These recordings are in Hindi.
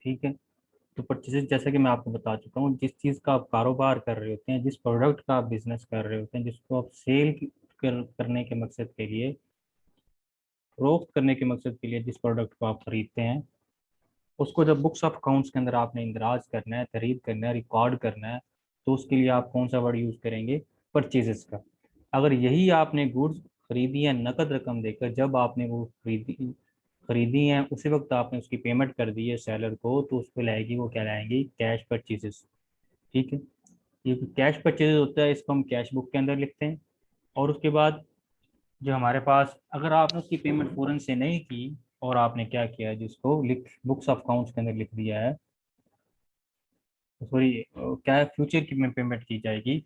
ठीक है। तो परचेजेज जैसे कि मैं आपको बता चुका हूँ, जिस चीज़ का आप कारोबार कर रहे होते हैं, जिस प्रोडक्ट का आप बिजनेस कर रहे होते हैं, जिसको आप सेल करने के मकसद के लिए, फरोख्त करने के मकसद के लिए जिस प्रोडक्ट को आप खरीदते हैं, उसको जब बुक्स ऑफ अकाउंट्स के अंदर आपने इंदराज करना है, तहरीर करना है, रिकॉर्ड करना है, तो उसके लिए आप कौन सा वर्ड यूज़ करेंगे? परचेजेस का। अगर यही आपने गुड्स खरीदी है नकद रकम देकर, जब आपने वो खरीदी है उसी वक्त आपने उसकी पेमेंट कर दी है सेलर को, तो उस पर लाएगी, वो क्या लाएंगी? Cash purchases. ठीक है। ये कैश परचेजेस होता है, इसको हम कैश बुक के अंदर लिखते हैं। और उसके बाद जो हमारे पास, अगर आपने उसकी पेमेंट फौरन से नहीं की और आपने क्या किया है, जिसको लिख बुक्स ऑफ अकाउंट्स के अंदर लिख दिया है, सॉरी क्या है, फ्यूचर की में पेमेंट की जाएगी,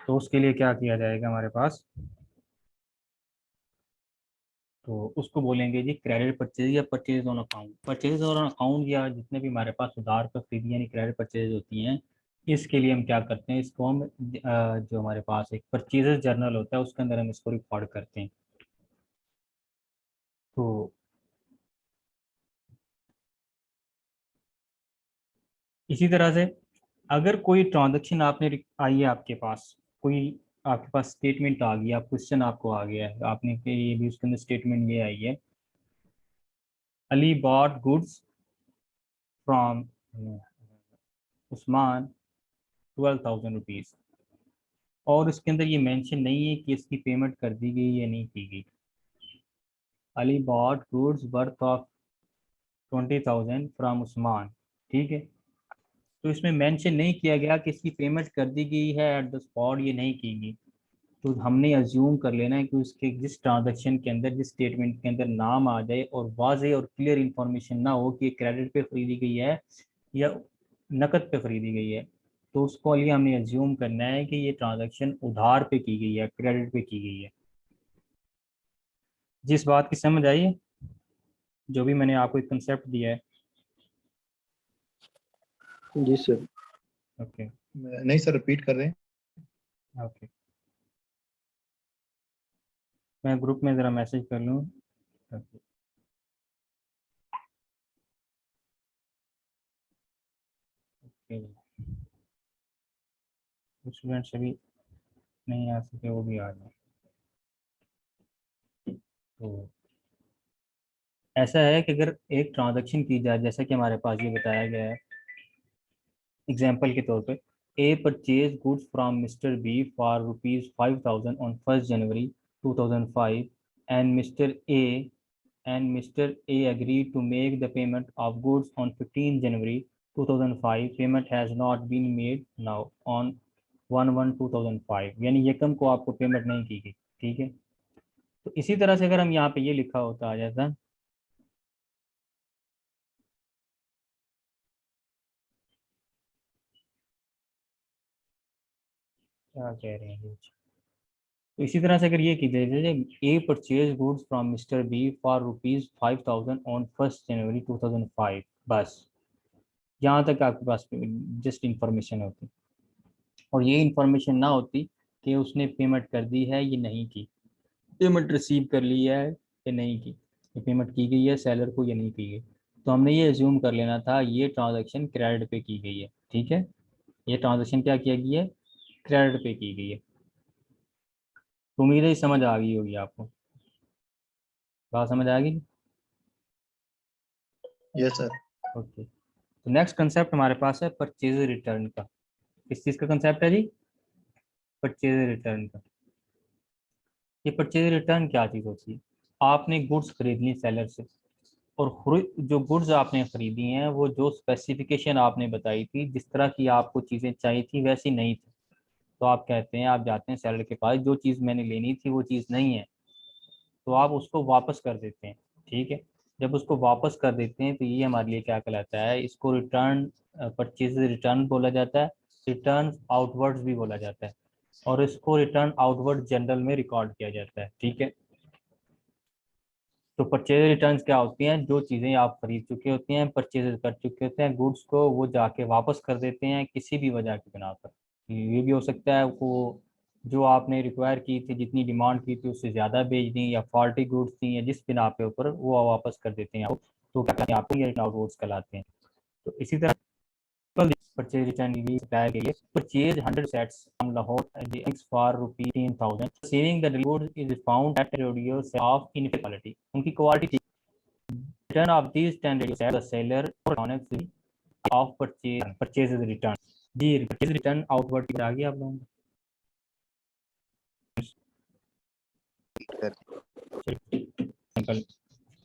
तो उसके लिए क्या किया जाएगा हमारे पास? तो उसको बोलेंगे जी क्रेडिट परचेज या purchase on account. Purchase on account या जितने भी हमारे पास उधार पर खरीदी यानी क्रेडिट परचेज होती हैं, इसके लिए हम क्या करते हैं, इसको हम जो हमारे पास एक परचेज जर्नल होता है उसके अंदर हम इसको रिकॉर्ड करते हैं। तो इसी तरह से अगर कोई ट्रांजैक्शन आपने आई है आपके पास, कोई आपके पास स्टेटमेंट आ गई, आप क्वेश्चन आपको आ गया है, आपने कि ये भी उसके अंदर स्टेटमेंट ये आई है, Ali bought goods from Usman 12,000 rupees, और उसके अंदर ये मेंशन नहीं है कि इसकी पेमेंट कर दी गई या नहीं की गई। Ali bought goods worth of 20,000 from Usman. ठीक है। तो इसमें मेंशन नहीं किया गया कि इसकी पेमेंट कर दी गई है एट द स्पॉट, ये नहीं की गई। तो हमने अज्यूम कर लेना है कि उसके जिस ट्रांजैक्शन के अंदर, जिस स्टेटमेंट के अंदर नाम आ जाए और वाज़ेह और क्लियर इंफॉर्मेशन ना हो कि ये क्रेडिट पे खरीदी गई है या नकद पे खरीदी गई है, तो उसको लिए हमने अज्यूम करना है कि ये ट्रांजैक्शन उधार पे की गई है, क्रेडिट पे की गई है। जिस बात की समझ आई है, जो भी मैंने आपको एक कंसेप्ट दिया है। जी सर। ओके। नहीं सर, रिपीट कर रहे हैं। ओके, मैं ग्रुप में ज़रा मैसेज कर लूँ। ओके। कुछ स्टूडेंट्स अभी नहीं आ सके, वो भी आ जाए। तो ऐसा है कि अगर एक ट्रांजैक्शन की जाए, जैसा कि हमारे पास ये बताया गया है एग्जाम्पल के तौर पे, A purchase goods from mister B for rupees 5,000 on 1 January 2005, and mister A agreed to make the payment of goods on 15 January 2005. Payment has not been made now on 1/1/2005, यानी यकम को आपको पेमेंट नहीं की गई। ठीक है। तो इसी तरह से अगर हम यहाँ पे ये लिखा होता आ जाता, क्या कह रहे हैं ये? तो इसी तरह से अगर ये की जाए, A purchase goods from mister B for rupees 5,000 on 1 January 2005, बस यहाँ तक आपके पास जस्ट इंफॉर्मेशन होती, और ये इंफॉर्मेशन ना होती कि उसने पेमेंट कर दी है ये नहीं की, पेमेंट रिसीव कर ली है या नहीं की, ये पेमेंट की गई है सेलर को या नहीं की गई, तो हमने ये एज्यूम कर लेना था ये ट्रांजैक्शन क्रेडिट पे की गई है। ठीक है। ये ट्रांजैक्शन क्या किया गया है? क्रेडिट पे की गई है। तो उम्मीद है समझ आ गई होगी आपको। बात समझ आ गई? Yes sir. ओके। तो नेक्स्ट कंसेप्ट हमारे पास है परचेज रिटर्न का। किस चीज़ का कंसेप्ट है जी? परचेज रिटर्न का। ये परचेज रिटर्न क्या चीज़ होती है? आपने गुड्स खरीद ली सेलर से, और जो गुड्स आपने खरीदी हैं वो जो स्पेसिफिकेशन आपने बताई थी, जिस तरह की आपको चीज़ें चाहिए थी वैसी नहीं थी, तो आप कहते हैं, आप जाते हैं सेलर के पास, जो चीज़ मैंने लेनी थी वो चीज़ नहीं है, तो आप उसको वापस कर देते हैं। ठीक है। जब उसको वापस कर देते हैं तो ये हमारे लिए क्या कहलाता है? इसको रिटर्न, परचेज रिटर्न बोला जाता है, रिटर्न आउटवर्ड्स भी बोला जाता है, और इसको रिटर्न आउटवर्ड जनरल में रिकॉर्ड किया जाता है। ठीक है। तो परचेज रिटर्न्स क्या होती हैं? जो चीज़ें आप खरीद चुके होते हैं, परचेज कर चुके होते हैं गुड्स को, वो जाके वापस कर देते हैं किसी भी वजह की बिना पर। ये भी हो सकता है वो जो आपने रिक्वायर की थी, जितनी डिमांड की थी उससे ज़्यादा बेच दी, या फॉल्टी गुड्स थी, या जिस बिना पे ऊपर वो वापस कर देते हैं आपको, तो क्या कहते हैं? आपको ये रिटर्न आउटवर्ड्स कहलाते हैं। तो इसी तरह परचेज रिटर्न की सप्लायर के लिए purchase 100 sets from Lahore for rupees 10,000 saving the goods is found at radio of infinite quality, उनकी quality return of these 10 radio set the seller of purchase return. जी परचेज रिटर्न आउटवर्ड आ गया आप लोगों को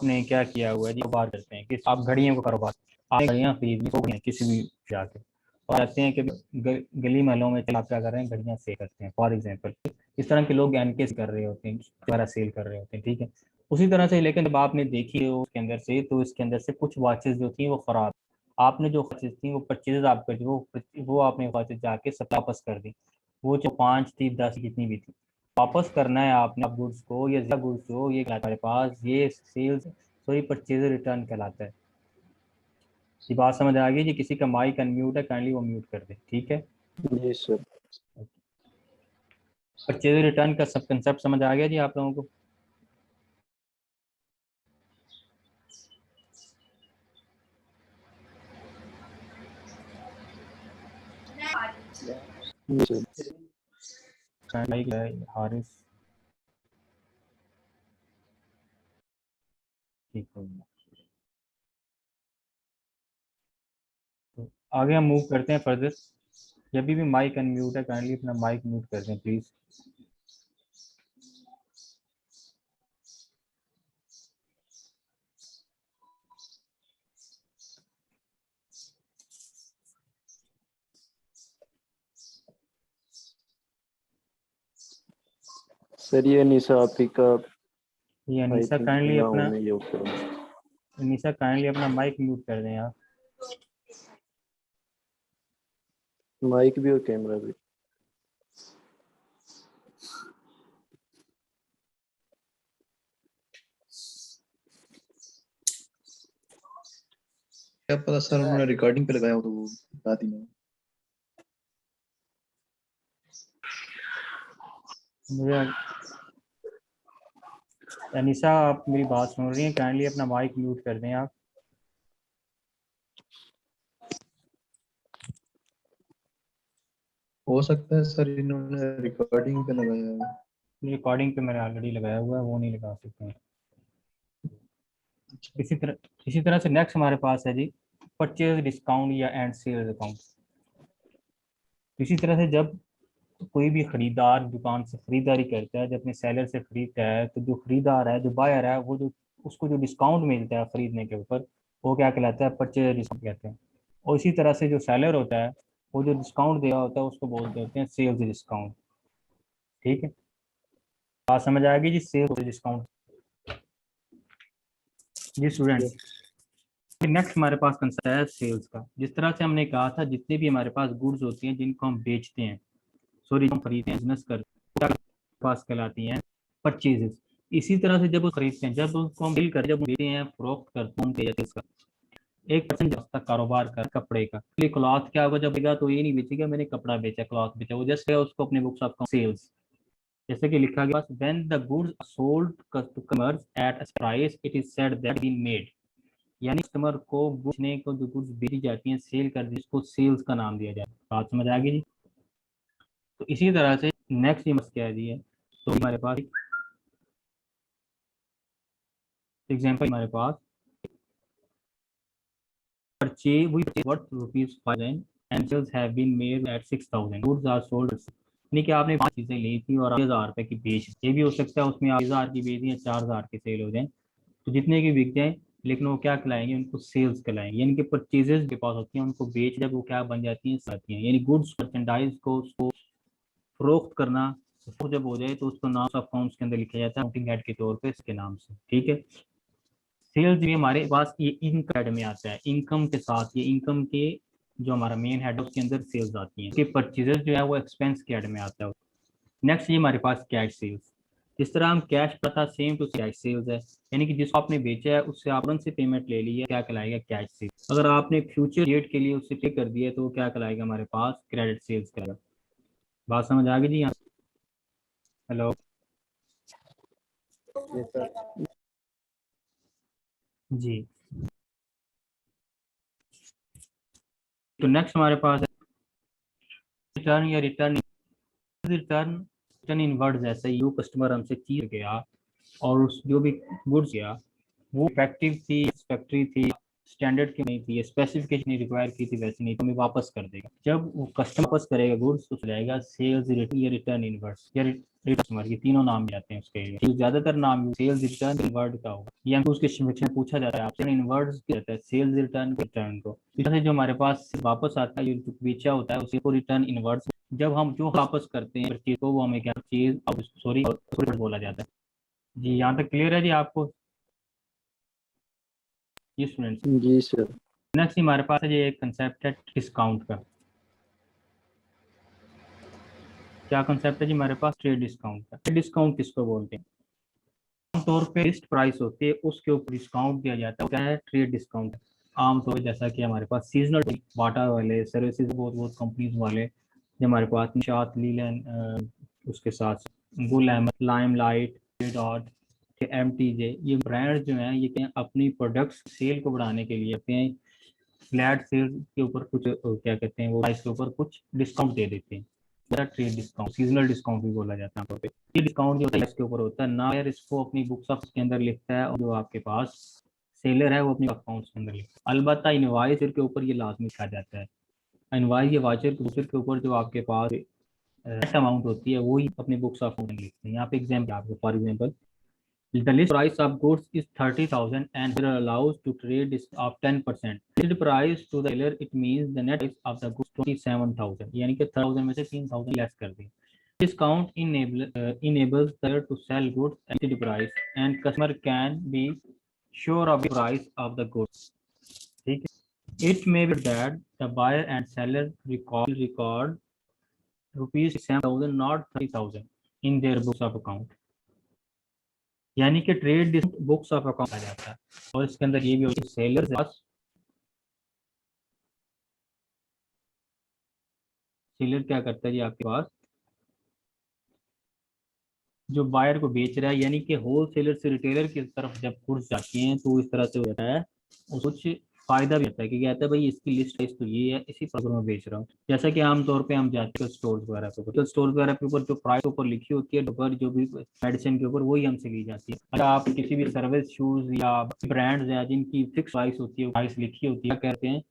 ने क्या किया हुआ है जी, कारोबार करते हैं कि आप घड़ियों का कारोबार, आप घड़ियाँ खरीदनी हो गई किसी भी जाके और आते हैं कि गली महलों में आप क्या कर रहे हैं, घड़ियाँ सेल करते हैं फॉर एग्जांपल। इस तरह के लोग एनके कर रहे होते हैं, दोबारा सेल कर रहे होते हैं, ठीक है। उसी तरह से लेकिन जब आपने देखी हो उसके अंदर से, तो इसके अंदर से कुछ वॉचेज जो थी वो खराब, आपने जो वॉचेज थी वो परचेज आप कर वो आपने वॉचेज जाके सब वापस कर दी, वो जो 5 थी 10 कितनी भी थी वापस करना है आपने गुड्स को, ये गुड्स हो ये हमारे पास ये सेल्स सॉरी परचेज रिटर्न कहलाता है। ये बात समझ आ गई जी? किसी का माइक अनम्यूट है, काइंडली वो म्यूट कर दे, ठीक है। जी सर। परचेज रिटर्न का सब कंसेप्ट समझ आ गया जी आप लोगों को? हारिस ठीक हो गया। तो आगे हम मूव करते हैं फर्दर। जब भी माइक अनम्यूट है काइंडली अपना माइक म्यूट कर दें प्लीज। सर ये निशा का ये आई अनीसा थिंक काइंडली ना अपना, होने योग्य। अनीसा काइंडली अपना माइक म्यूट कर दें आप। माइक भी और कैमरा भी। क्या पता सर उन्होंने रिकॉर्डिंग पे लगाया हो तो वो बात ही नहीं। मुझे अनीसा आप मेरी बात सुन रही हैं? काइंडली अपना माइक म्यूट कर दें आप। हो सकता है सर इन्होंने रिकॉर्डिंग पे लगाया है। रिकॉर्डिंग पे मैंने ऑलरेडी लगाया हुआ है, वो नहीं लगा सकते हैं। इसी तरह से नेक्स्ट हमारे पास है जी परचेज डिस्काउंट या एंड सेल्स अकाउंट। इसी तरह से जब कोई भी खरीदार दुकान से खरीदारी करता है, जब अपने सेलर से खरीदता है, तो जो खरीदार है जो बायर है वो जो उसको जो डिस्काउंट मिलता है खरीदने के ऊपर वो क्या कहलाता है, परचेज डिस्काउंट कहते हैं। और इसी तरह से जो सेलर होता है वो जो डिस्काउंट दिया होता है उसको बोलते होते हैं सेल्स डिस्काउंट, ठीक है। बात समझ आएगी जी? सेल्स डिस्काउंट जी स्टूडेंट। नेक्स्ट हमारे पास कंसेप्ट है सेल्स का। जिस तरह से हमने कहा था जितने भी हमारे पास गुड्स होती हैं जिनको हम बेचते हैं, सॉरी हम खरीदते हैं, बिजनेस करते हैं, पास कहलाती हैं परचेजेस। इसी तरह से जब वो खरीदते हैं, जब उसको हम बिल कर, जब बेचते हैं, फरोख्त करते हैं उनके का एक परसेंट जब तक कारोबार कर कपड़े का क्लॉथ क्या होगा, जब बेचेगा तो ये नहीं बेचेगा मैंने कपड़ा बेचा क्लॉथ बेचा, वो जस्ट उसको अपने बुक्स ऑफ सेल्स जैसे कि लिखा गया when the goods sold to customers at a price it is said that been made, यानी कस्टमर को बेचने को जो गुड्स बेची जाती हैं सेल कर दी, इसको सेल्स का नाम दिया जाता है। बात समझ आ गई जी? तो इसी तरह से नेक्स्ट ये मस्त कह दी है, तो हमारे पास एग्जांपल हमारे पास purchase we worth rupees 5,000 and sales have been made at 6,000 goods are sold, यानी कि आपने 5 चीजें ली थी और 1000 रुपए की बेच, ये भी हो सकता है उसमें 1000 की बेच दी 4000 की सेल हो जाए, तो जितने की बिक जाए लेकिन वो क्या कहलाएंगे, उनको सेल्स कहलाएंगे। यानी कि परचेजेस के पास होती हैं उनको बेच जब वो क्या बन जाती हैं, आती हैं, यानी गुड्स मर्चेंडाइज को उसको फरोख्त करना, तो जब हो जाए तो उसको नाम ऑफ अकाउंट्स के अंदर लिखा जाता है अकाउंटिंग हेड के तौर पे इसके नाम से, ठीक है। सेल्स भी हमारे पास ये इनकम हेड में आता है, इनकम के साथ ये इनकम के जो हमारा मेन हेड है उसके अंदर सेल्स आती हैं, परचेजेस जो है वो एक्सपेंस के हेड में आता है। नेक्स्ट ये हमारे पास कैश सेल्स। जिस तरह हम कैश पर था सेम टू कैश सेल्स है, यानी कि जिसको आपने बेचा है उससे आपने से पेमेंट ले ली है, क्या कहलाएगा, कैश सेल्स। अगर आपने फ्यूचर डेट के लिए उससे पे कर दिया तो वो क्या कहलाएगा हमारे पास, क्रेडिट सेल्स कहलाएगा। बात समझ आ गई जी यहाँ? हेलो जी। तो नेक्स्ट हमारे पास रिटर्न या रिटर्न रिटर्न रिटर्न इन वर्ड जैसे यू कस्टमर हमसे चीज गया और उस जो भी गुड्स गया वो इफेक्टिव थी, सेटिस्फैक्टरी थी, स्टैंडर्ड की नहीं थी, स्पेसिफिकेशन रिक्वायर की थी, वैसे नहीं तो हमें वापस कर देगा। जब वो कस्टमर वापस करेगा गुड्स तो जाएगा सेल्स रिटर्न या रिटर्न इनवर्स या कस्टमर, ये तीनों नाम भी आते हैं उसके लिए। तो ज्यादातर नाम सेल्स रिटर्न इनवर्ड का होगा। ये हमको उसके क्वेश्चन में पूछा जाता है आपसे इनवर्ड्स क्या रहता है, सेल्स रिटर्न रिटर्न को। इधर से जो हमारे पास वापस आता है, ये जो बेचा होता है उसी को रिटर्न इनवर्ड्स। जब हम जो वापस करते हैं चीज को वो हमें क्या चीज सॉरी बोला जाता है। जी यहाँ तक क्लियर है जी आपको? जी स्टूडेंट्स, जी सर। नेक्स्ट हमारे पास है ये एक कंसेप्ट है डिस्काउंट का। क्या कंसेप्ट है जी हमारे पास? ट्रेड डिस्काउंट का। ट्रेड डिस्काउंट किसको बोलते हैं? आमतौर पे लिस्ट प्राइस होती है उसके ऊपर डिस्काउंट दिया जाता है, क्या है? Trade discount. आमतौर पर जैसा कि हमारे पास सीजनल बाटा वाले सर्विसेज बहुत बहुत कंपनीज वाले, जो हमारे पास निशात लीलन, उसके साथ Gul Ahmed, Limelight, dot, MTJ, ये ब्रांड जो है ये क्या अपनी प्रोडक्ट्स सेल को बढ़ाने के लिए अपने फ्लैट सेल के ऊपर कुछ क्या कहते हैं वो प्राइस के ऊपर कुछ डिस्काउंट दे देते हैं। ट्रेड डिस्काउंट, सीजनल डिस्काउंट भी बोला जाता है। ये डिस्काउंट जो है इसके ऊपर होता है ना, यार इसको अपनी बुक्स ऑफ के अंदर लिखता है और जो आपके पास सेलर है वो अपने अकाउंट्स के अंदर लिखता है। अलबत्ता इनवॉइस के ऊपर ये लाजमी लिखा जाता है। इनवॉइस या वाचर के ऊपर जो आपके पास अमाउंट होती है वही अपने बुक्स ऑफ अकाउंट लिखते हैं। यहाँ पे एग्जाम्पल आपको, for example the list price of goods is 30,000 and seller allows to trade of 10%. List price to the seller it means the net price of the goods 27,000, यानी कि 3000 में से 3,000 लेस कर दी। Discount enables seller to sell goods at the price and customer can be sure of the price of the goods. ठीक है? It may be that the buyer and seller record rupees 7,000 not 30,000 in their books of account, यानी कि ट्रेड बुक्स ऑफ अकाउंट आ जाता है। और इसके अंदर ये भी होता है सेलर क्या करता है जी आपके पास जो बायर को बेच रहा है, यानी कि होल सेलर से रिटेलर की तरफ जब गुड्स जाती हैं तो इस तरह से होता है, कुछ फायदा भी होता है कि कहता है भाई इसकी लिस्ट प्राइस तो ये है, इसी पर मैं बेच रहा हूँ। जैसा कि आमतौर पे हम जाते हैं स्टोर वगैरह के ऊपर, तो स्टोर वगैरह के ऊपर जो प्राइस ऊपर लिखी होती है ऊपर जो भी मेडिसिन के ऊपर वही हमसे ली जाती है। अच्छा आप किसी भी सर्विस शूज या ब्रांड्स हैं जिनकी फिक्स प्राइस होती है, प्राइस लिखी होती है, क्या कहते हैं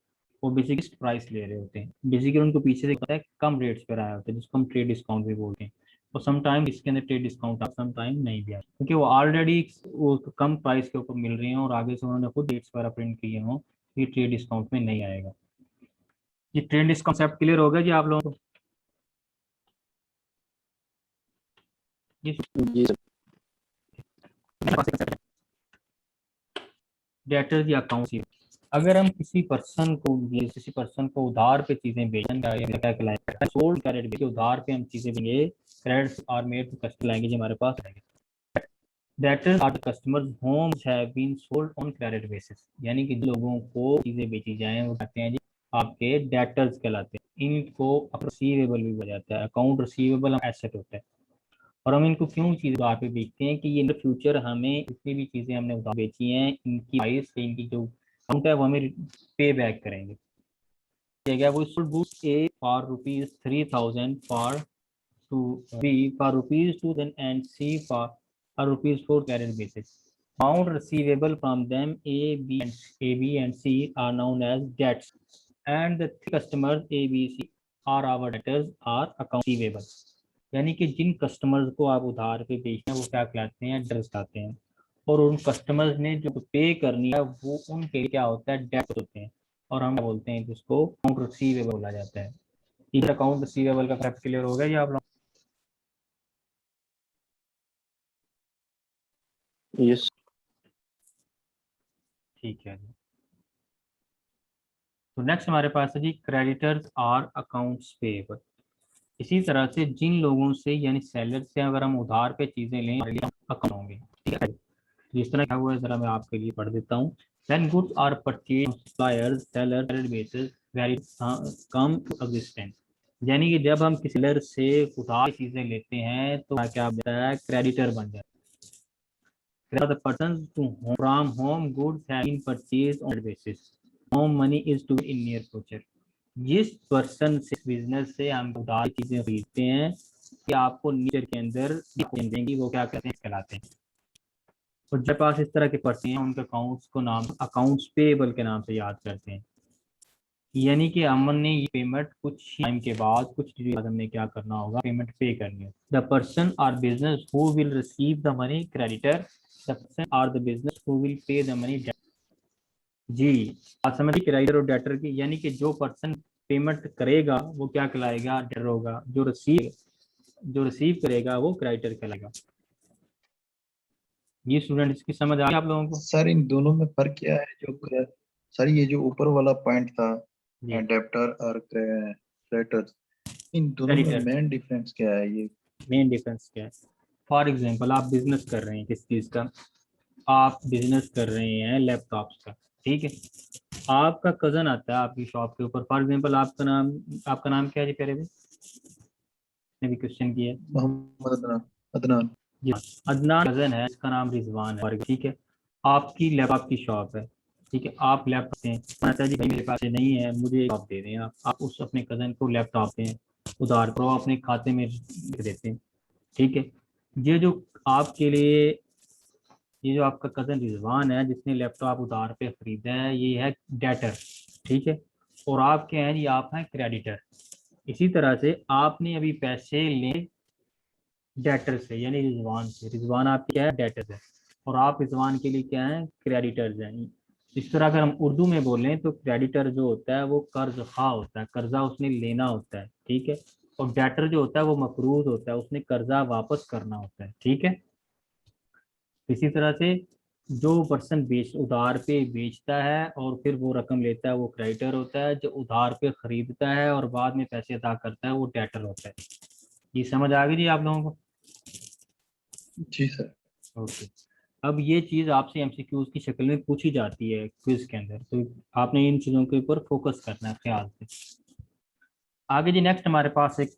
वो बेसिक प्राइस ले रहे होते हैं। बेसिकली उनको पीछे से पता है कम रेट्स पर आया होता है जिसको हम ट्रेड डिस्काउंट भी बोलते हैं। और समटाइम इसके अंदर ट्रेड डिस्काउंट समटाइम नहीं भी आता क्योंकि वो ऑलरेडी वो कम प्राइस के ऊपर मिल रही हैं और आगे से उन्होंने खुद रेट्स वगैरह प्रिंट किए हों, ये ट्रेड डिस्काउंट में नहीं आएगा। ये ट्रेड डिस्काउंट कॉन्सेप्ट क्लियर हो गया जी आप लोगों को? जी सर। डेटर्स या अकाउंट, अगर हम किसी पर्सन को उधार पे चीजें बेचेंगे, सोल्ड क्रेडिट उधार पे हम चीजें देंगे, credits are made to customer language हमारे पास आएंगे। Debtors are the customers whom have been sold on credit basis, यानी कि लोगों को चीजें बेची जाएं वो कहते हैं जी आपके डेटर्स कहलाते हैं। इनको रिसीवेबल भी बोला जाता है। अकाउंट रिसीवेबल एसेट होता है और हम इनको क्यों चीज उधार पे बेचते हैं कि ये इन फ्यूचर हमें जितनी भी चीजें हमने उधार बेची हैं इनकी प्राइस इनकी जो अमाउंट है वो हमें पे बैक करेंगे। वो sold goods A for ₹3,000 for to B for ₹2,000 and C for ₹4 credit basis. Amount receivable from them A, B and C are known as debts, and the three customers A, B, C are our debtors are account receivable. यानी कि जिन कस्टमर्स को आप उधार पे बेचते हैं वो क्या कहलाते हैं? डेटर्स कहते हैं। और उन कस्टमर्स ने जो पे करनी है वो उनके लिए क्या होता है? डेट होते हैं। और हम बोलते हैं जिसको अकाउंट रिसीवेबल बोला जाता है। इधर अकाउंट रिसीवेबल का कंसेप्ट क्लियर हो गया जी आप लोग? यस। ठीक है जी। तो नेक्स्ट हमारे पास है जी क्रेडिटर्स और अकाउंट्स पेएबल। इसी तरह से जिन लोगों से यानी सेलर से अगर हम उधार पे चीजें लें अकाउंट होंगे, ठीक है। जिस तरह क्या हुआ है जरा मैं आपके लिए पढ़ देता हूँ। When goods are purchased suppliers seller credit basis where it come to existence, यानी कि जब हम किसी सेलर से उधार चीजें लेते हैं तो क्या बनता है? क्रेडिटर बन जाता है। The persons from whom goods have been purchased on that basis, whom money is to in near future, जिस पर्सन से बिजनेस से हम उधार चीजें खरीदते हैं कि आपको नीचे के अंदर देंगे, वो क्या कहते हैं, कहलाते हैं। और जब पास इस तरह के पर्सन हैं उनके अकाउंट्स को नाम अकाउंट्स पेएबल के नाम से याद करते हैं। यानी कि अमन ने ये पेमेंट कुछ टाइम के बाद, कुछ दिन बाद हमने क्या करना होगा, पेमेंट पे करनी है। The person or business who will receive the money creditor, the person or the business who will pay the money. जी आप समझ, क्रेडिटर और डेटर की, यानी कि जो पर्सन पेमेंट करेगा वो क्या कहलाएगा, डेटर होगा। जो रिसीव करेगा वो क्रेडिटर कहलाएगा। ये स्टूडेंट इसकी समझ आ गई आप लोगों को? सर इन दोनों में फर्क क्या है? जो सर ये जो ऊपर वाला पॉइंट था, जी डेप्टर और क्रेडिटर, इन दोनों में क्रेडिटर, मेन डिफरेंस क्या है ये? मेन डिफरेंस क्या है? फॉर एग्जांपल आप बिजनेस कर रहे हैं, किस चीज का? आप बिजनेस कर रहे हैं लैपटॉप्स का, ठीक है। आपका कजन आता है आपकी शॉप के ऊपर, फॉर एग्जांपल आपका नाम क्या है जी, प्यारे भाई ने भी क्वेश्चन किया है। मोहम्मद अदनान। अदनान। जी हाँ, अदनान कजन है, इसका नाम रिजवान है, ठीक है। आपकी लैपटॉप की शॉप है, ठीक है। आप लैपटॉप हैं, कहता है जी भाई मेरे पास ये नहीं है, मुझे लैपटॉप दे दें। आप उस अपने कजन को लैपटॉप दें उधार करो, अपने खाते में लिख देते हैं, ठीक है। ये जो आपके लिए, ये जो आपका कजन रिजवान है जिसने लैपटॉप उधार पे खरीदा है, ये है डेटर, ठीक है। और आप क्या हैं जी, आप हैं क्रेडिटर। इसी तरह से आपने अभी पैसे ले डेटर से, यानी रिजवान से। रिजवान आपके क्या है, डेटर है, और आप रिजवान के लिए क्या है, क्रेडिटर्स हैं। इस तरह अगर हम उर्दू में बोलें तो क्रेडिटर जो होता है वो कर्ज खा होता है, कर्जा उसने लेना होता है, ठीक है। और डेटर जो होता है वो मकरूज होता है, उसने कर्जा वापस करना होता है, ठीक है। इसी तरह से जो पर्सन उधार पे बेचता है और फिर वो रकम लेता है वो क्रेडिटर होता है। जो उधार पे खरीदता है और बाद में पैसे अदा करता है वो डेटर होता है। ये समझ आ गई जी आप लोगों को? जी सर। ओके। अब ये चीज आपसे एमसीक्यूज की शक्ल में पूछी जाती है क्विज के अंदर, तो आपने इन चीजों के ऊपर फोकस करना है ख्याल से। आगे जी नेक्स्ट हमारे पास एक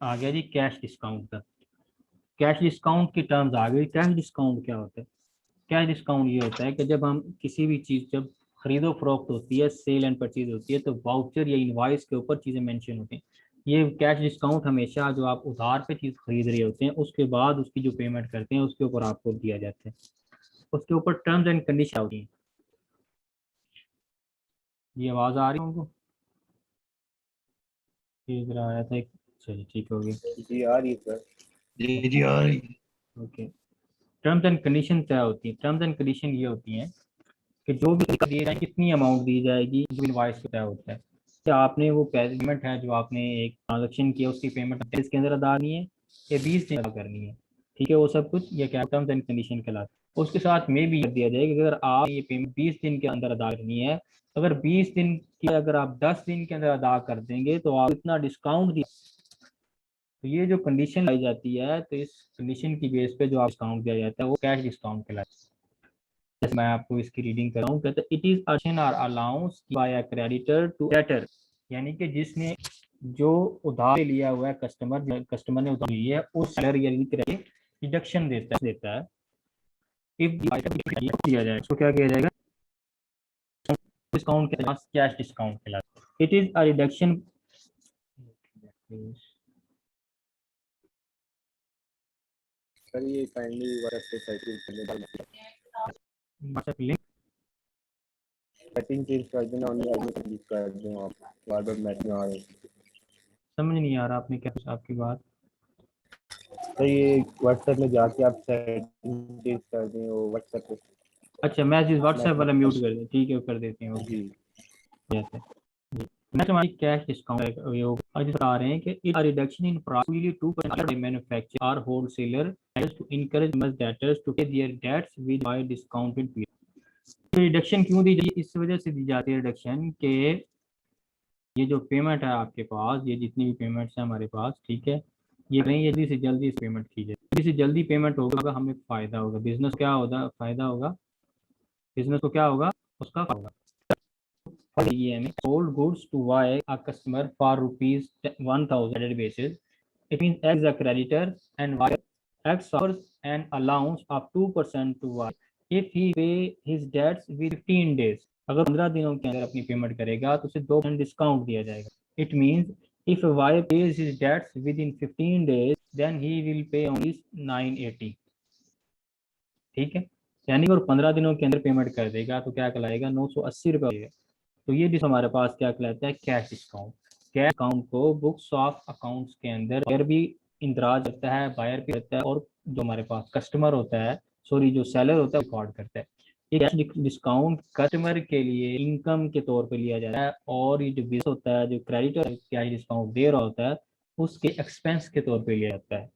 आ गया जी कैश डिस्काउंट का। कैश डिस्काउंट की टर्म्स आ गई। कैश डिस्काउंट क्या होता है? कैश डिस्काउंट ये होता है कि जब हम किसी भी चीज, जब खरीदो फरोख्त होती है, सेल एंड परचेज होती है, तो वाउचर या इनवॉइस के ऊपर चीजें मेंशन होती हैं। ये कैश डिस्काउंट हमेशा जो आप उधार पे चीज खरीद रहे होते हैं उसके बाद उसकी जो पेमेंट करते हैं उसके ऊपर आपको दिया जाता है। उसके ऊपर टर्म्स एंड कंडीशन होती हैं। ये आवाज आ रही है उनको? ये जरा आया था एक, चलिए ठीक हो गया। जी आ रही है सर। जी जी आ रही है। ओके। टर्म्स एंड कंडीशन क्या होती है? टर्म्स एंड कंडीशन ये होती हैं कि जो भी दिए जाए, कितनी अमाउंट दी जाएगी, जो इनवॉइस पे तय होता है कि आपने वो पेमेंट है जो आपने एक ट्रांजेक्शन किया उसकी पेमेंट 10 के अंदर अदा करनी है या 20 दिन अदा करनी है, ठीक है। वो सब कुछ ये क्या टर्म्स एंड कंडीशन कहलाता है। उसके साथ में भी दिया जाएगा कि अगर आप ये पेमेंट 20 दिन के अंदर अदा करनी है, अगर 20 दिन की अगर आप 10 दिन के अंदर अदा कर देंगे तो आप इतना डिस्काउंट दिया। तो ये जो कंडीशन लाई जाती है, तो इस कंडीशन की बेस पे जो आप डिस्काउंट दिया जाता है वो कैश डिस्काउंट कहलाता है। मैं आपको इसकी रीडिंग कर रहा हूँ। कहते इट इज अर्शन और allowance by a creditor to debtor, यानी कि जिसने जो उधार लिया हुआ है, कस्टमर ने उधार ली है, उस सेलर यानी क्रेडिट डिडक्शन देता है। इफ दिया जाए उसको क्या किया जाएगा, डिस्काउंट के पास कैश डिस्काउंट कहलाता है। It is a reduction. Sir ये काइंडली व्हाट्सएप पे सेटिंग लिंक चेंज कर देना, ऑनलाइन एडमिट कर दूँ आप, बार बार मैसेज आ रहे हैं। समझ नहीं आ रहा आपने क्या पूछा, आपकी बात। सर ये व्हाट्सएप में जाके आप सेटिंग चेंज कर दें, वो व्हाट्सएप पे अच्छा मैसेज व्हाट्सएप वाला म्यूट मैसेज। कर दे, ठीक है कर देते हैं, ओके। जी जैसे नेक्स्ट हमारी कैश डिस्काउंट आज बता रहे हैं कि it reduction in price 2% manufacturer or wholesaler to encourage much debtors to pay their debts with by discounted period. Reduction क्यों दी जाती है? इस वजह से दी जाती है रिडक्शन के ये जो पेमेंट है आपके पास, ये जितनी भी पेमेंट्स है हमारे पास, ठीक है, ये नहीं जल्दी से जल्दी पेमेंट की जाए। जल्दी से जल्दी पेमेंट होगा हमें फायदा होगा, बिजनेस क्या होगा, फायदा होगा, बिजनेस को क्या होगा, उसका होगा। Sold goods to Y a customer for rupees 1000 basis. It means X is a creditor and Y X offers an allowance of 2% to Y if he pay his debts with 15 days. अगर 15 दिनों के अंदर अपनी पेमेंट करेगा तो उसे 2% डिस्काउंट दिया जाएगा। It means if Y pays his debts with in 15 days then he will pay only 980। ठीक है, यानी अगर 15 दिनों के अंदर पेमेंट कर देगा तो क्या कहलाएगा, 980 रुपये। तो ये डिस हमारे पास क्या कहलाता है, कैश डिस्काउंट। कैश अकाउंट को बुक्स ऑफ अकाउंट्स के अंदर बायर भी इंदराज करता है, बायर भी रहता है, और जो हमारे पास कस्टमर होता है, सॉरी जो सेलर होता है रिकॉर्ड करता है। ये कैश डिस्काउंट कस्टमर के लिए इनकम के तौर पे लिया जाता है, और ये जो बिजनेस होता है, जो क्रेडिटर कैश डिस्काउंट दे रहा होता है, उसके एक्सपेंस के तौर पे लिया जाता है।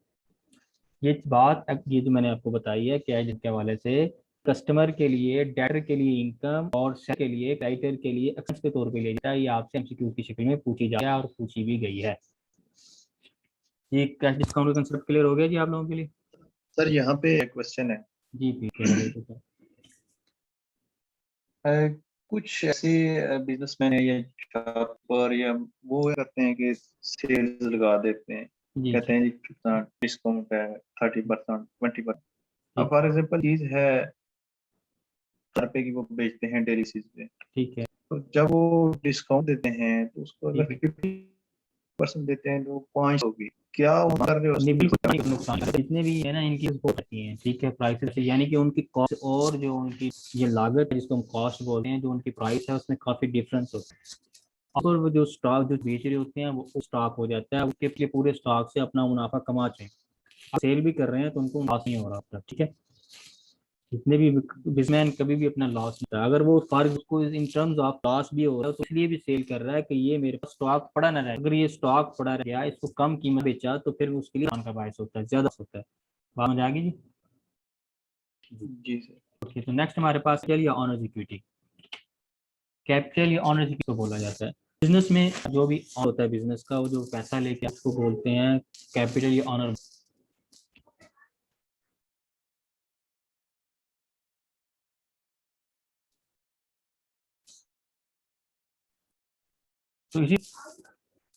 ये बात ये जो मैंने आपको बताई है कैश के हवाले से, कस्टमर के लिए, डेटर के लिए इनकम, और सेलर के लिए, क्रेडिटर के लिए एक्सपेंस के तौर पे लिया जाता है। ये आपसे एमसीक्यू की शक्ल में पूछी जाती है और पूछी भी गई है। ये कैश डिस्काउंट का कंसेप्ट क्लियर हो गया जी आप लोगों के लिए? सर यहाँ पे क्वेश्चन है। जी ठीक है। कुछ ऐसे बिजनेसमैन है या शॉपर या वो करते हैं कि सेल्स लगा देते हैं, जी कहते हैं जी कितना डिस्काउंट है, 30%, 20%। अब ठीक फॉर एग्जाम्पल चीज है 4 रुपए की, वो बेचते हैं डेली बेसिस पे। ठीक है तो जब वो डिस्काउंट देते हैं तो उसको अगर ठीक है। 50% देते हैं तो 5 होगी, क्या वो कर रहे हो नहीं, उसकी? बिल्कुल नहीं नुकसान है। जितने भी है ना इनकी वो आती हैं, ठीक है, प्राइसेस, यानी कि उनकी कॉस्ट और जो उनकी ये लागत है जिसको हम कॉस्ट बोलते हैं, जो उनकी प्राइस है उसमें काफी डिफरेंस होता है। और वो जो स्टॉक जो बेच रहे होते हैं वो स्टॉक हो जाता है, उसके लिए पूरे स्टॉक से अपना मुनाफा कमाते हैं। सेल भी कर रहे हैं तो उनको लॉस नहीं हो रहा होता। ठीक है, जितने भी बिजनेसमैन कभी भी अपना लॉस नहीं था, अगर वो फर्ज उसको इन टर्म्स ऑफ लॉस भी हो रहा है तो इसलिए भी सेल कर रहा है कि ये मेरे पास स्टॉक पड़ा ना रहे। अगर ये स्टॉक पड़ा रह गया, इसको कम कीमत बेचा, तो फिर उसके लिए नुकसान का बायस होता है, ज्यादा होता है। बात समझ आ गई जी? जी सर। ओके, तो नेक्स्ट हमारे पास कैपिटल या ऑनर्स इक्विटी। कैपिटल या ऑनर्स इक्विटी को बोला जाता है बिजनेस में जो भी होता है बिजनेस का, वो जो पैसा लेके उसको बोलते हैं कैपिटल या ऑनर। तो इसी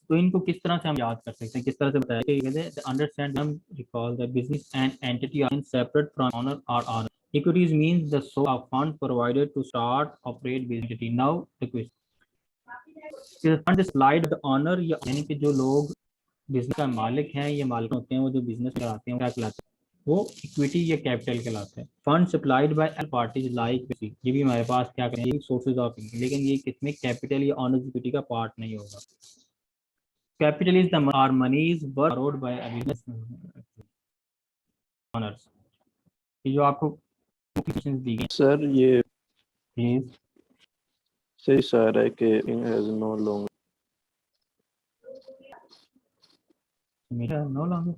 तो इनको किस तरह से हम याद कर सकते हैं, किस तरह से बताया कि कहते हैं अंडरस्टैंड हम recall the business and entity are separate from owner or owner. Equities means the source of fund provided to start operate business entity. Now the question fund supplied the owner, यानी कि जो लोग बिजनेस का मालिक हैं, ये मालिक होते हैं, वो जो बिजनेस कराते हैं क्या कहलाते हैं, वो इक्विटी या कैपिटल कहलाते हैं। Fund supplied by other parties like, ये भी हमारे पास क्या करें सोर्सेज ऑफ इनकम, लेकिन ये किसमें कैपिटल या ऑनर्स इक्विटी का पार्ट नहीं होगा। Capital is the our money is borrowed by a business owners। ये जो आपको क्वेश्चंस दी गई सर ये प्लीज सही सर है कि इन हैज नो लॉन्ग मेरा नो लॉन्ग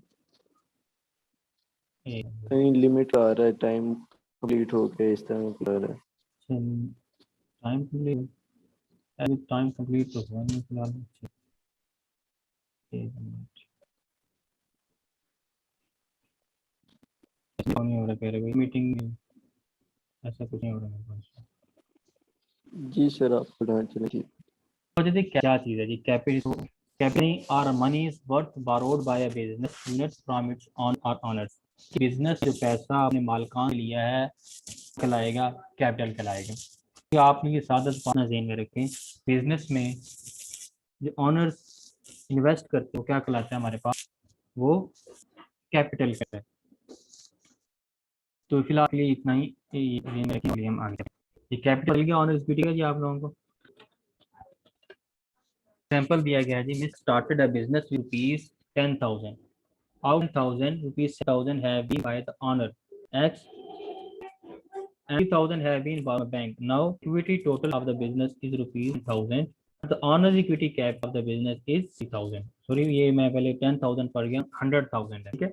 लिमिट आ रहा है, टाइम कंप्लीट हो गया इस तरह का रहा है। टाइम कंप्लीट, अभी टाइम कंप्लीट तो हुआ नहीं फिलहाल। नहीं हो रहा, कह रहे मीटिंग ऐसा कुछ नहीं हो रहा मेरे पास। जी सर आप बताना चाहिए। तो देखिए क्या चीज़ है जी, capital. Capital are money is worth borrowed by a business unit from its own और ऑनर्स। बिजनेस जो पैसा अपने मालिकान लिया है कहलाएगा कैपिटल कहलाएगा। तो आपने ये सादा पाना ज़हन में रखें, बिजनेस में जो ऑनर्स इन्वेस्ट करते हो क्या कहलाता है हमारे पास, वो कैपिटल कहता है। तो फिलहाल ये इतना ही, ये ध्यान में रखने के लिए हम आगे ये कैपिटल की ऑनर्स इक्विटी का जी आप लोगों को सैंपल दिया गया है जी। Miss started a business rupees 10,000, out 1,000 rupees 7,000 have been by the owner X and 3,000 have been by the bank. Now equity total of the business is rupees 1,000, the owner's equity cap of the business is 6,000। Sorry ये मैं पहले 10,000 पढ़ गया, 100,000 है। ठीक है,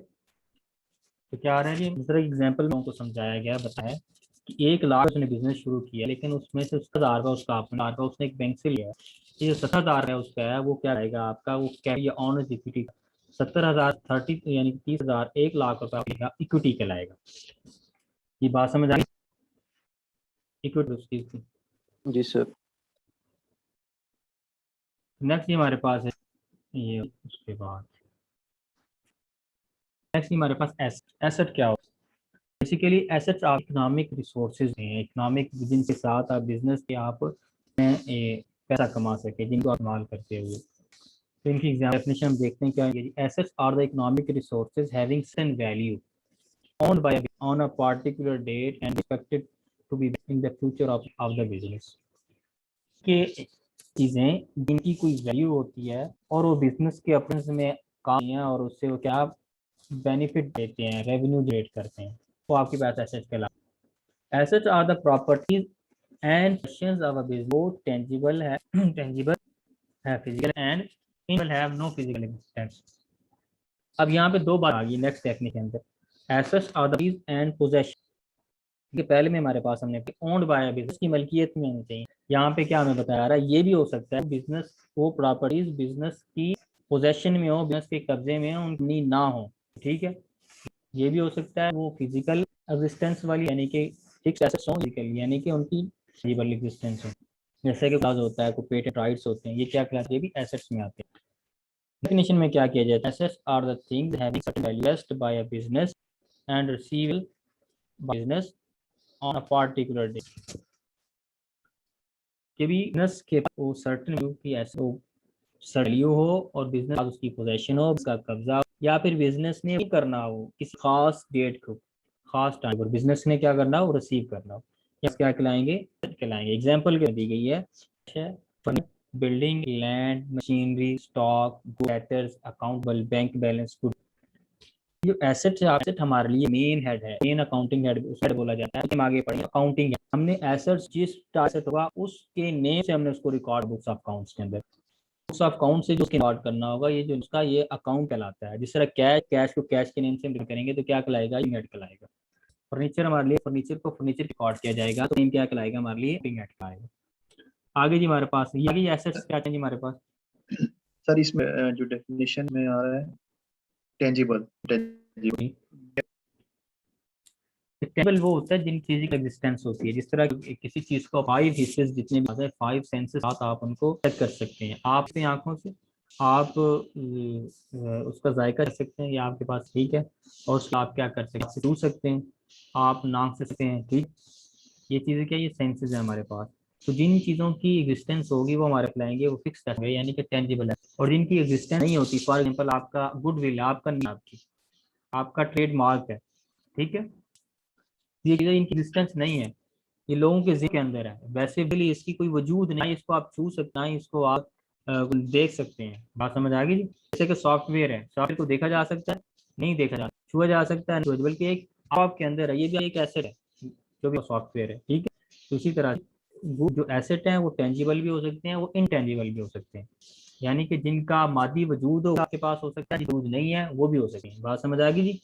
तो क्या आ रहा है जी, इस तरह एग्जाम्पल में उनको समझाया गया, बताया कि 1 लाख उसने बिजनेस शुरू किया, लेकिन उसमें से 70,000 का उसका अपना का उसने एक बैंक से लिया। ये जो 70,000 है उसका है, वो क्या रहेगा आपका, वो क्या ये ऑनर्स इक्विटी। 70,000 30 यानी 30,000 1 लाख रुपया इक्विटी कहलाएगा। ये बात समझ आई, इक्विटी उस चीज की। जी सर। नेक्स्ट हमारे पास है ये, उसके बाद नेक्स्ट हमारे पास एसेट। एसेट क्या होता है, बेसिकली एसेट्स आप इकोनॉमिक रिसोर्सेज हैं, इकोनॉमिक जिनके साथ आप बिजनेस के आप पैसा कमा सके, जिनको आप इस्तेमाल करते हुए। तो इनकी डेफिनेशन हम देखते हैं क्या है। Assets are the economic resources having certain value owned by on a particular date and expected to be in the future of the business। के चीजें जिनकी कोई वैल्यू होती है और वो बिजनेस के अपने में काम है और उससे वो क्या बेनिफिट देते हैं, रेवेन्यू जनरेट करते हैं, वो आपके पास एसेट्स कहलाते हैं। Assets are the properties and positions of a business, both tangible है physical and invisible have no physical existence. अब यहाँ पे दो बात आ गई नेक्स्ट टेक्निक के अंदर। Assets are the end possession के पहले में हमारे पास हमने ओन्ड बाय बिजनेस की मलकियत में होनी चाहिए। यहाँ पे क्या हमें बताया रहा है, ये भी हो सकता है बिजनेस वो प्रॉपर्टीज बिजनेस की पोजेशन में हो, बिजनेस के कब्जे में हो, उनकी ना हो, ठीक है। ये भी हो सकता है वो फिजिकल एग्जिस्टेंस वाली यानी कि फिक्स एसेट्स हो, यानी कि उनकी फिजिकल एग्जिस्टेंस हो, जैसे कि क्लास होता है, कोई पेटेंट राइट्स होते हैं, ये क्या क्लास ये भी एसेट्स में आते हैं। डेफिनेशन में क्या किया जाता है, assets are the things having certain value by a business and receivable by business on a particular day. कि भी बिजनेस के वो सर्टेन वैल्यू की ऐसे वैल्यू हो और बिजनेस उसकी पोजीशन हो, उसका कब्जा हो, या फिर बिजनेस ने करना हो किसी खास डेट को, खास टाइम पर बिजनेस ने क्या करना हो रिसीव करना हो, या क्या कहलाएंगे। एग्जांपल क्या दी गई है, building, land, machinery, stock, debtors, accountable, bank balance, good. जो एसेट है, एसेट हमारे लिए मेन हेड है, मेन अकाउंटिंग हेड उसको बोला जाता है। हम आगे पढ़ेंगे अकाउंटिंग। हमने एसेट्स जिस एसेट होगा उसके नेम से हमने उसको रिकॉर्ड बुक्स ऑफ अकाउंट्स के अंदर, बुक्स ऑफ अकाउंट से जो रिकॉर्ड करना होगा, ये जो उसका ये अकाउंट कहलाता है। जिस तरह कैश को कैश के नेम से हम करेंगे तो क्या कहलाएगा, ये हेड कहलाएगा। फर्नीचर हमारे लिए फर्नीचर को फर्नीचर रिकॉर्ड किया जाएगा तो नेम क्या कहलाएगा हमारे लिए, हेड कहलाएगा। आगे जी हमारे पास ये एसेट्स क्या चाहिए हमारे पास सर, इसमें जो डेफिनेशन में आ रहा है टेंजिबल टेबल वो होता है जिनकी फिजिकल एग्जिस्टेंस होती है। जिस तरह किसी चीज को 5 हिस्से जितने भी 5 सेंसेस आप उनको चेक कर सकते हैं। आप अपनी आंखों से आप उसका जायका कर सकते हैं, या आपके पास ठीक है, और उसको आप क्या कर सकते हैं, छू सकते हैं, आप नाक से सकते हैं, ठीक। ये चीजें क्या, ये सेंसेस है हमारे पास। तो जिन चीजों की एग्जिस्टेंस होगी वो हमारे लाएंगे, वो फिक्स है यानी कि टेंजिबल है। और जिनकी एग्जिस्टेंस नहीं होती, फॉर एग्जाम्पल आपका गुडविल है, आपका नहीं, आपका ट्रेडमार्क है, ठीक है, ये चीजें इनकी एग्जिस्टेंस नहीं है, ये लोगों के जिक्र के अंदर है, वैसे भी इसकी कोई वजूद नहीं, इसको आप छू सकते हैं, इसको आप देख सकते हैं। बात समझ आ गई जी। जैसे कि सॉफ्टवेयर है, सॉफ्टवेयर को देखा जा सकता है, नहीं देखा जा सकता, छुआ जा सकता है, बल्कि एक आपके अंदर है, ये भी एक एसेट है जो भी सॉफ्टवेयर है, ठीक है। तो इसी तरह वो जो एसेट है वो टेंजिबल भी हो सकते हैं, वो इनटेंजिबल भी हो सकते हैं, यानी कि जिनका मादी वजूद हो आपके पास हो सकता है, वजूद नहीं है वो भी हो सकते हैं। बात समझ आ गई जी।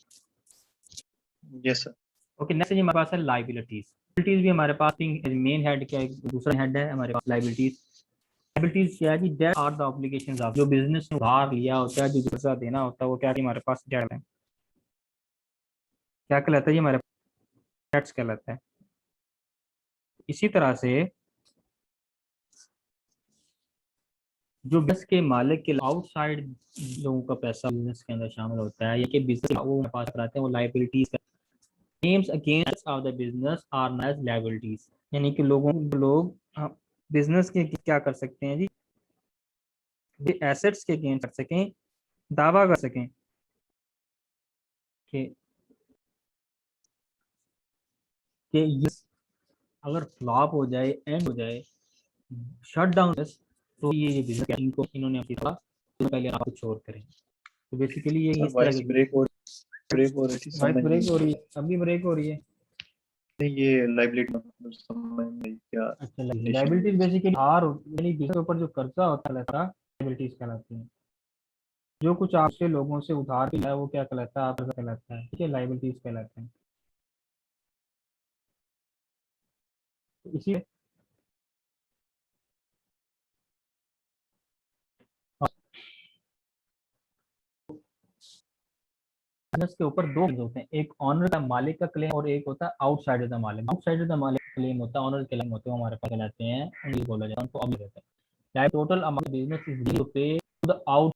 Yes sir. ओके, नेक्स्ट हमारे पास है लाइबिलिटीज। लाइबिलिटीज भी हमारे पास मेन हेड क्या एक दूसरा हेड है हमारे पास लाइबिलिटीज। लाइबिलिटीज क्या है जी, debt are the obligations of, जो बिजनेस ने उधार लिया होता है, जो कर्जा देना होता है, वो क्या है हमारे पास डेट है। क्या कहलाता है जी हमारे डेट्स कहलाता है। इसी तरह से जो बिजनेस के मालिक के आउटसाइड लोगों का पैसा बिजनेस के अंदर शामिल होता है, ये कि बिजनेस वो पास कराते हैं, वो liabilities names against of the business are known as liabilities. यानी कि लोग बिजनेस के क्या कर सकते हैं जी, एसेट्स के अगेंस्ट कर सकें, दावा कर सकें कि ये अगर फ्लॉप हो जाए, एंड हो जाए, शट डाउन, तो ये बिजनेस इनको इन्होंने अपनी तरह तो पहले आप कुछ और करें। तो बेसिकली ये इस तरह वॉइस की ब्रेक हो रही थी, समझ ब्रेक नहीं हो रही है, अभी ब्रेक हो रही है। नहीं, ये लाइबिलिटी मतलब समझ नहीं क्या अच्छा, definition है लाइबिलिटीज इसकी। बेसिकली आर यानी जिसके ऊपर जो कर्जा होता है लाइबिलिटीज कहलाती है। जो कुछ आपसे लोगों से उधार लिया है वो क्या कहलाता है, कर्जा कहलाता है, ठीक है, लाइबिलिटीज कहलाते हैं। तो इसी बिजनेस के ऊपर दो claims होते हैं, एक ऑनर का मालिक का क्लेम और एक होता है आउटसाइडर का मालिक। आउटसाइडर का मालिक क्लेम होता है, ऑनर के क्लेम होते हैं, हमारे पास कहलाते हैं, उनको बोला जाता है, उनको अब रहता है। Total amount business is due to pay to the out